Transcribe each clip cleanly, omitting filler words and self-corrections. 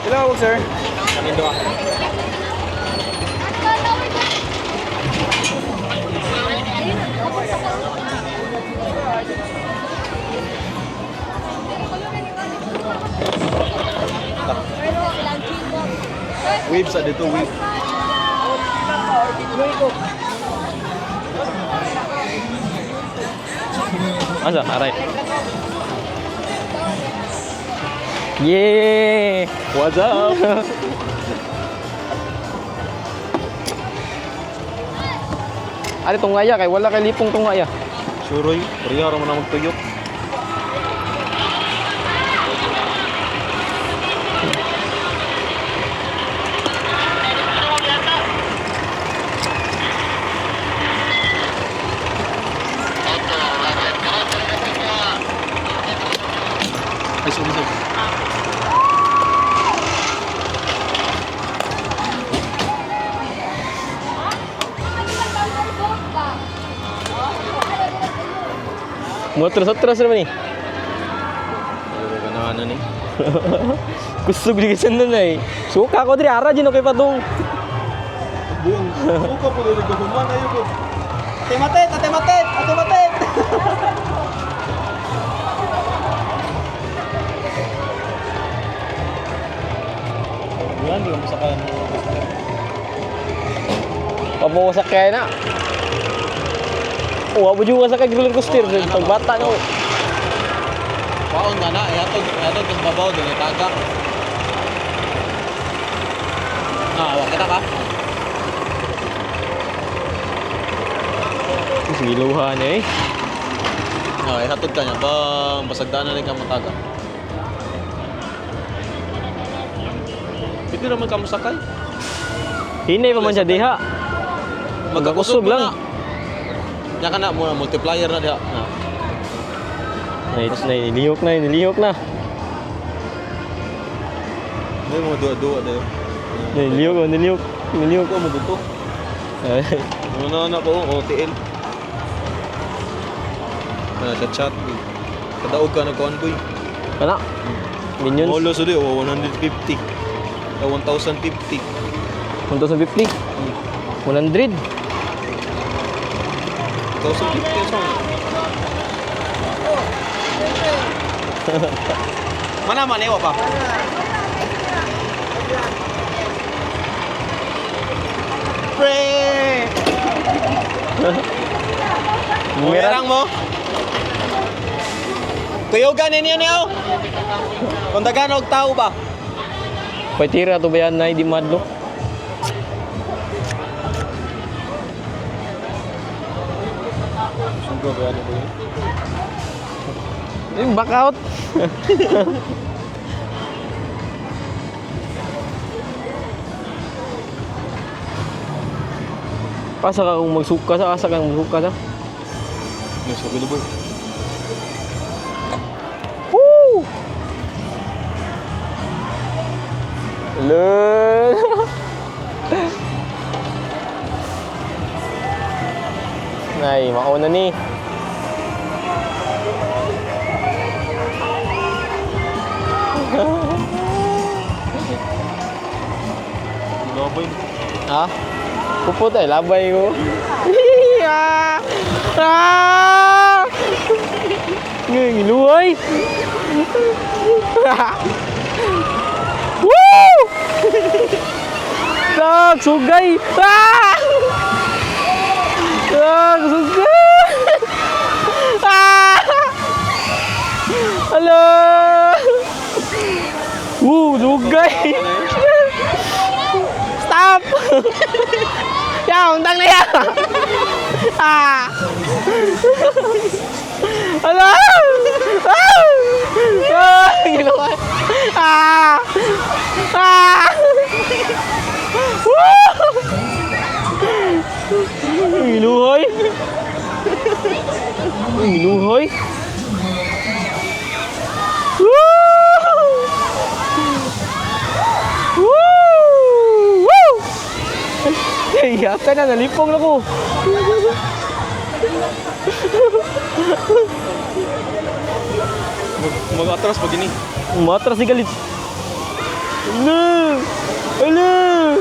Hello, sir. Kanindo ah. Waves sa dito, wave. Asa? Aray. Yeah! What's up? Ano tungaya kay wala kay lipong tungaya. Suroy, priya ra man ang magtuyok. Ay, sorry. Motros naman eh. Ano ni? Kusog ligisan na na eh. Suka ko diri ara dino kay padung. Buong. Suka po dito guman ayo ko. Ate matet. Yan, di ko masakayan. Papo sa kay na. Oh, abo juga sa kay roller coaster pag bata no. Paon na na, atog kas babaw din tagak. Wag kita ka. Siluhan eh. Hatod ka niya bang basagdanan ni ka matagak. Pwede naman ka masakay. Hinay pa man siya diha. Magkakusog lang. Nya kana mo multiplier na diha. Nice na, nilihok na. May mga dua-dua dayo. Nilihok Ko mo dito. Ay, Ano ko OTL. Chat. Kadaog ka na kuan boy. kana. Minions. Molo sa di 150. 1050. 1,050. 100. 1050 so. Mana ewa pa? Pre! Merang mo? Tuyogan ninyo niyo? Kung dagan og tao ba? Pwede tira to ba yan na di madlo? Sugo ba yan po yun? Yung back out. Pasa ka kung magsuka sa asa kang magsuka sa. Yes, available. Woo! Lol. Nay, mauna ni. Labay. Ha? Puput ay labay ko. Ngiluhay. Woo! Dag sugay. Dag sugay. Halo. Sugay. Stop. Ya, untang na ya. Halo. Ginawa. Iluhoy. Iluhoy. Yata na, nalipong na ko. Mag-atras pag ini. Umatras si galit. Hello! Hello!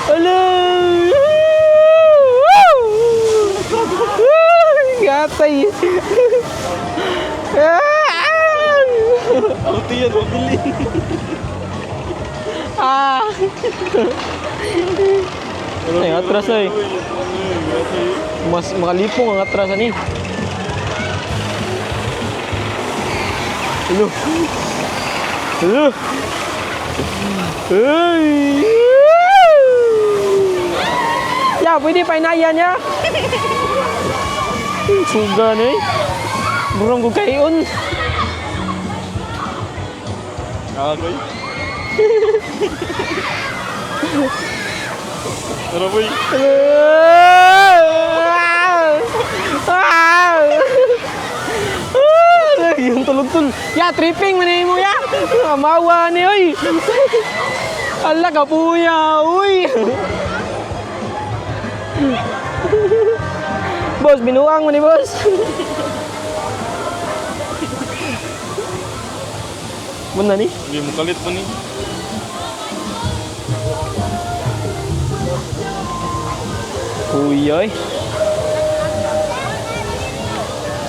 Hello! Gatay! Auto yan, mabili. Ah! Ay, atras na eh. Mas makalipong ang atras ani. Hello! Hello! Hey! Ya, pwede pa inayan ya. Suga na eh. Burong ko kayon. Agoy. Ano boy? Yung tulog-tul. Ya, tripping man mo ya. Amawa ni oy. Ala ka puya, uy. Boss, binuang mo ni boss. Muna ni? Hindi mo kalit pa ni. Uyoy.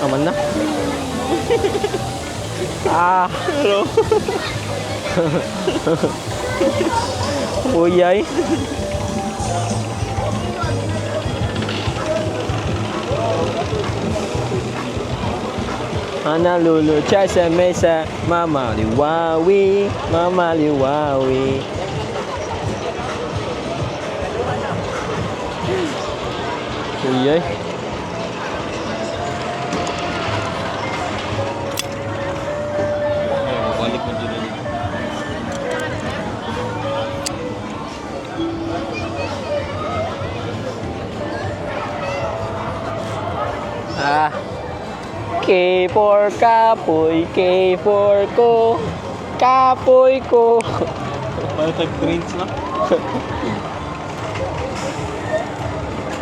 Aman na. Ah. Pero, Uyoy. Ana lulu cha sa mesa, mama liwawi, mama liwawi. Uyoy. balik mo dyan. Ah. K for kapoy, K for ko, kapoy ko. Paano type drinks na?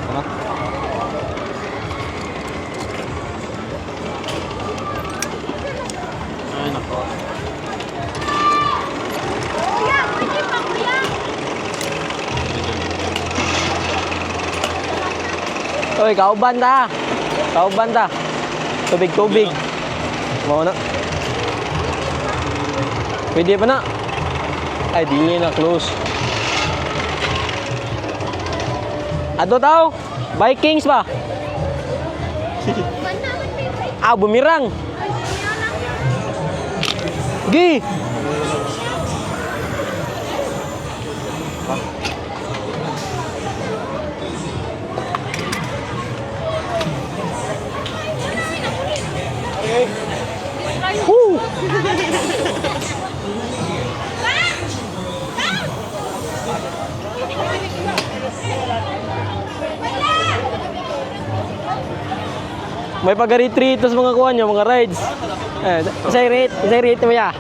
Ano? Ay, nako. Oy, kauban ta. Kauban ta. Tubig, tubig. Mau na. Pwede pa na. Ay, di na close. Ato tao. Vikings ba? Ah, bumirang. Gi. Woo. May pag-retreat sa mga kuha nyo, mga rides. Isay rate mo ya. Ano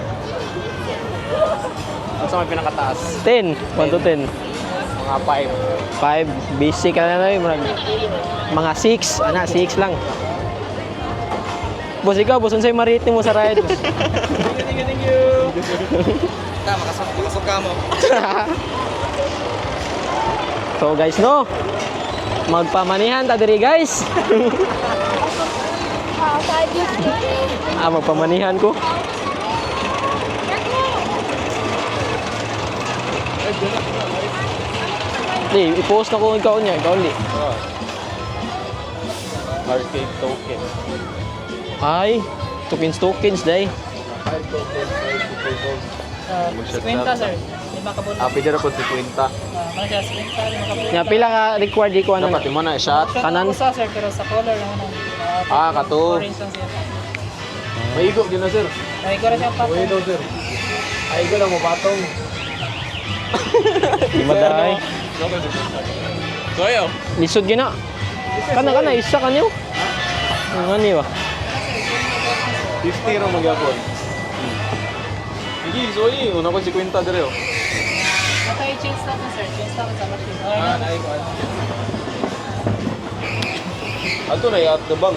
sa may pinakataas? 10. 1 to 10. Mga 5. 5. Basic ka na lang. Mga 6. Ana, 6 lang. Boss, ikaw, boss, unsay ma-rate mo sa ride? Thank you. Makasok ka mo. So guys, no? Magpamanihan ta diri guys. Magpamanihan ko. Di, i-post na ko ikaw niya, ikaw li. Arcade token. Ay, tokens day. 50 sir. 5 kabon. Pwede na po si Quinta. Ano siya 50 5 kabon. Nya pila ka required di ko ano. Dapat mo na shot. Kanan. Sa sir pero sa color lang ano. Kato. Orange lang siya. May igo din na sir. Ay ko rin siya pa. Uy daw sir. Ay igo lang mo batong. Di maday. So ayo. Lisod gina. Kana isa kanyo. Ngani ba? 50 ra magyapon. Sige, so una ko si Quinta dire. Natay change stock na sir. Change stock sa machine. Naay ko. Ato na yat the bank.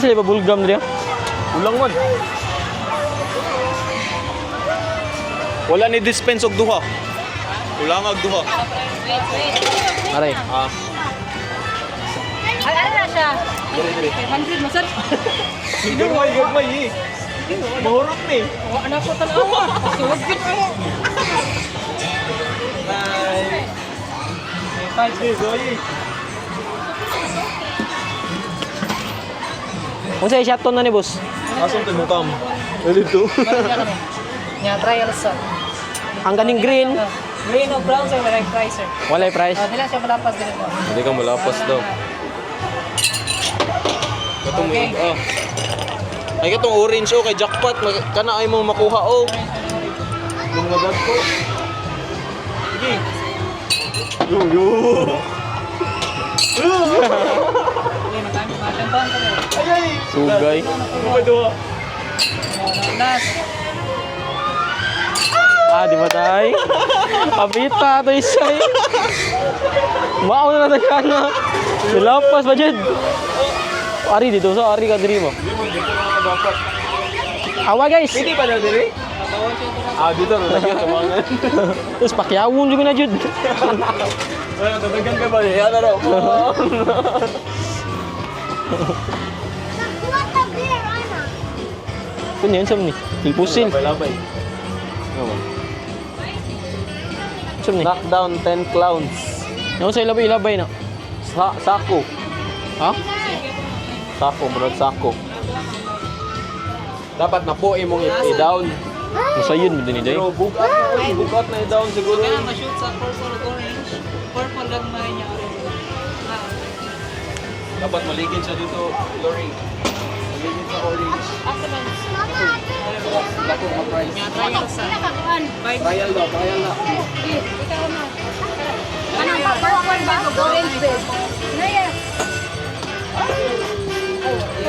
Sila ba bulgam dia? Ulang man. Wala ni dispense og duha. Ulang og duha. Aray. Ah. Ay, ano na siya? Dili, dili. 500 masad. Gagmay, gagmay eh. Mahurot ni. Anak ko tanawa. Suwag yun ako. Bye. Thanks, Zoe. Kung sa'yo shotton na ni boss. Asong tayo mo kam? Dito. Nya trial sa. Ang ganing green. Green o brown sir, wala yung price sir. Walay price. Dila siya malapas din mo. Hindi ka malapas daw. Katong Okay. Ay katong orange oh kay jackpot kana ay mo makuha oh. Yung magad ko. Sige. Yo. Hindi, matami. Matambahan ka rin. Ay ay. Sugay. Duha. Last. Ah, di ba tay? Abita to isay. Mao na tagaan na. Dilapas ba dyan? Ari dito sa ari ka diri mo. Hindi mo dito na dapat. Awa guys. Pwede pa daw diri? Ah, dito na lagi sa mga. Terus pakyawon juga na jud. Ay, tatagan ka ba? Yan na raw. Kunya yan sam ni. Ilpusin. Labay. Sam ni. Knockdown 10 clowns. Ano sa ilabay na? Sako. Ha? Sako, murag sako. Dapat na po imong i-down. Masayon mo din ni Day. Pero bugat na i-down siguro. Kaya ma-shoot sa purple orange. Purple lang na niya orange. Dapat maligid siya dito, Lori. Maligid sa orange. Dako ma-price. Nya trial sa. Trial daw, trial na.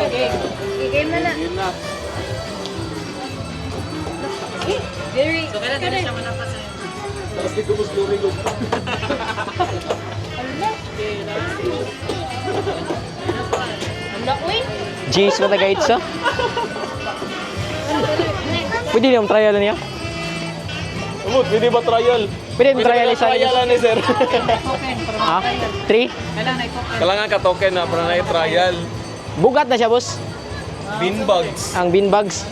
Okay. Yun na. So kailan na siya malapas sa inyo? Tapos di ko mas Lori ko. Jace ba taga itsa? Pwede niyo trial niya? Amot, pwede ba trial? Pwede yung trial isa Trial ni sir. Token. Ha? 3? Kailan na i-token? Kailangan ka token na para na i-trial. Bugat na siya boss. Beanbags. Ang beanbags.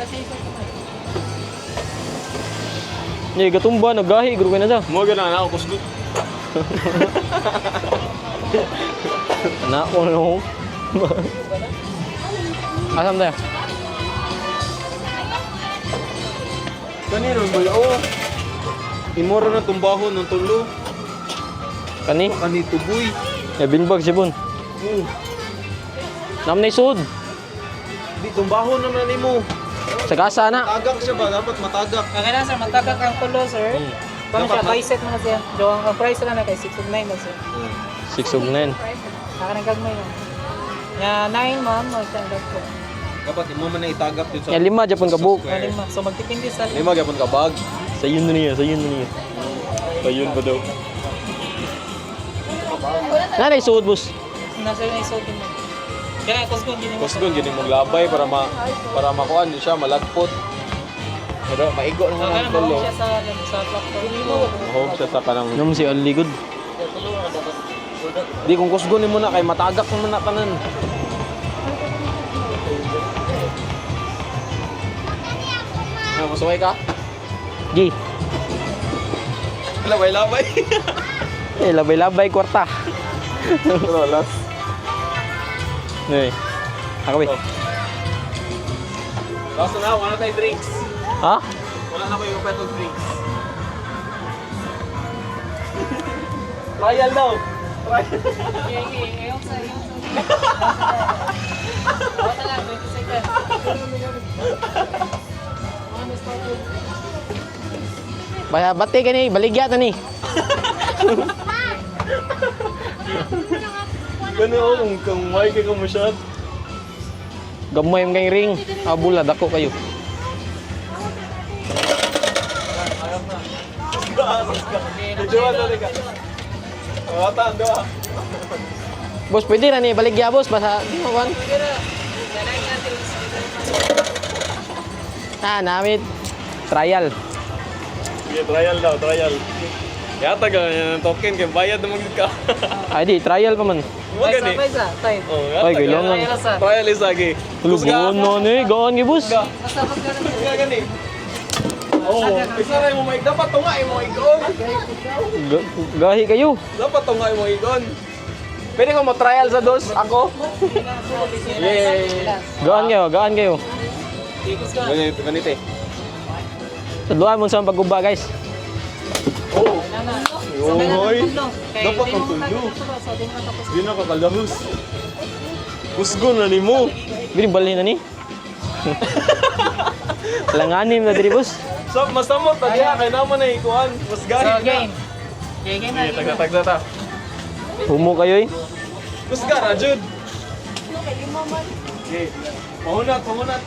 Nye gatumba nagahi guru na sa. Mo gana na ako kusgo. Na ko no. Asam tayo? Kanino ba oh? Imoro na tumbahon ng tulo. Kani? Kani tuboy. Ya beanbag sipon. Nam na isud. Di tumbahon naman nimo. Sa kasa na. Tagak siya ba? Dapat matagak. Kailan sir, matagak ang tulo sir. Paano siya? Bicep mo na siya. Dawang ang price lang na kay 6 of 9 na sir. 6 of 9. Naka nang gagmay lang. Nya 9 ma'am, magtanggal ko. Dapat imo man na itagak dito sa. Ya 5 Japon ka book. Lima. So magtipindi sa Lima gyapon ka bag. Sayun na niya, sayun na niya. Ayun ba daw? Na na isud boss. nasa yung isod mo. Kaya kusgon gini mo. Kusgon gini mong labay para makuan siya malagpot. Pero maigo So, naman kaya ang tulo. mahog siya sa platform mo. Mahog siya sa kanang. Nung si Aligod. Di kung kusgon mo na kay matagak naman na tanan. Ah, masuway ka? Gi. Labay-labay. Eh, labay-labay kwarta. Pero last. Nih. Ako ba? Last na, wala tayo drinks. Ha? Wala na ko yung petong drinks. Trial daw. Trial. Ayaw sa. Wala lang, 20 seconds. Baya bati ka ni, baligya ta ni. Ganoon kung may kay mo shot. Gamay ang kay ring. Abula dako kayo. Dijuan na ka. Wata ando. Boss, pwede na ni baligya boss basta di mo kan. Namit. Trial. Sige, trial daw, trial. Yata ka, yan ang token, kaya bayad naman ka. Ay di, trial pa man. Mo gani. Paisa, tayo. Oh, Ay, yata kailangan. ka. Trial isa, gi. Tulugon mo ni, gaan gi boss. Basta pag ganun. Kusga gani. Oh, isa rin mo maig. Dapat tunga mo igon. Gahi kayo. Dapat tunga mo igon. Pwede ko mo trial sa dos, ako? Yay! Gaan kayo. Ganito, ganito eh. Tudloan mo sa pagguba guys. Oh, Yoy. Dapat kang kang tulo. Di na kakalahos. Kusgo na ni mo. Bini balhin na ni. Langanim na diri boss. So, masamot na diya. Kaya naman na ikuhan. Mas So, gani. game. Game na. Sige, tagda ta. Humo kayo eh. Kusga na, Jud. Okay. Pahunat, pahunat.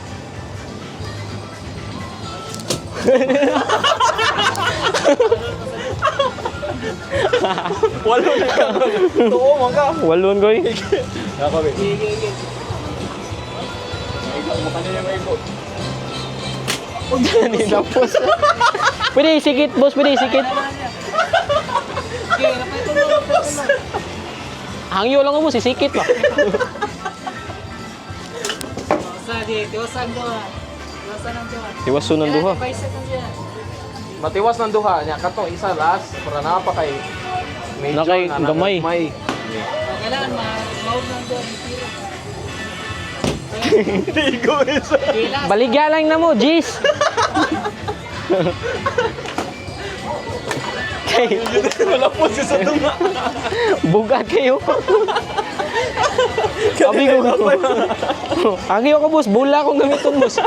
Walo na ka. Tuo mo ka. Walon koy. Ako, be. Mo kanina may ibo. Ni tapos. Pwede isikit boss, pwede isikit. Okay, napay tulong. Hangyo lang mo sisikit ba. Sa di, tiwasan doon. Tiwasan ang doon. Tiwason ng duha. Bicep ang dyan. Matiwas ng duha niya. Kato, isa last. Para napa kay medyo Nakay gamay. Kailangan ma-mount lang doon. Tigo isa. Kailangan. Baligya lang na mo, Jis. Kay Wala po siya sa dunga. bugat kayo. Sabi ko. Hangyo ko boss, bula akong gamiton boss.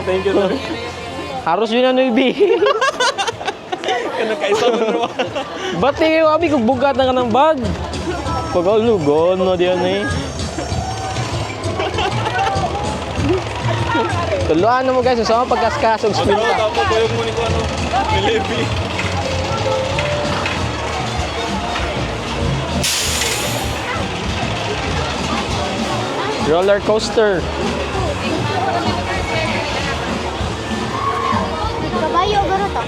Thank you, sir. Haros yun ano ibi. Kano kaisa mo naman. Ba't kayo abi kung bugat na ka ng bag? Pag-alugon no diyan eh. Tuluan na mo guys, sa mga pagkaskasog spin ka. Tapos bayong mo ni ko ano. Melebi. Roller coaster. Kabayo, garo to.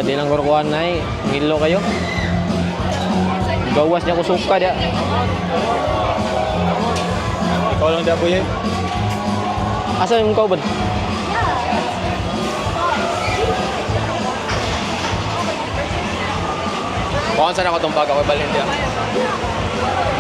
Di nang kurukuhan na eh. Ngilo kayo. Gawas niya ko suka dia. Ikaw lang dapo yan. Asa yung kaubad? Kuhan saan ako itong bag ako balhin diya.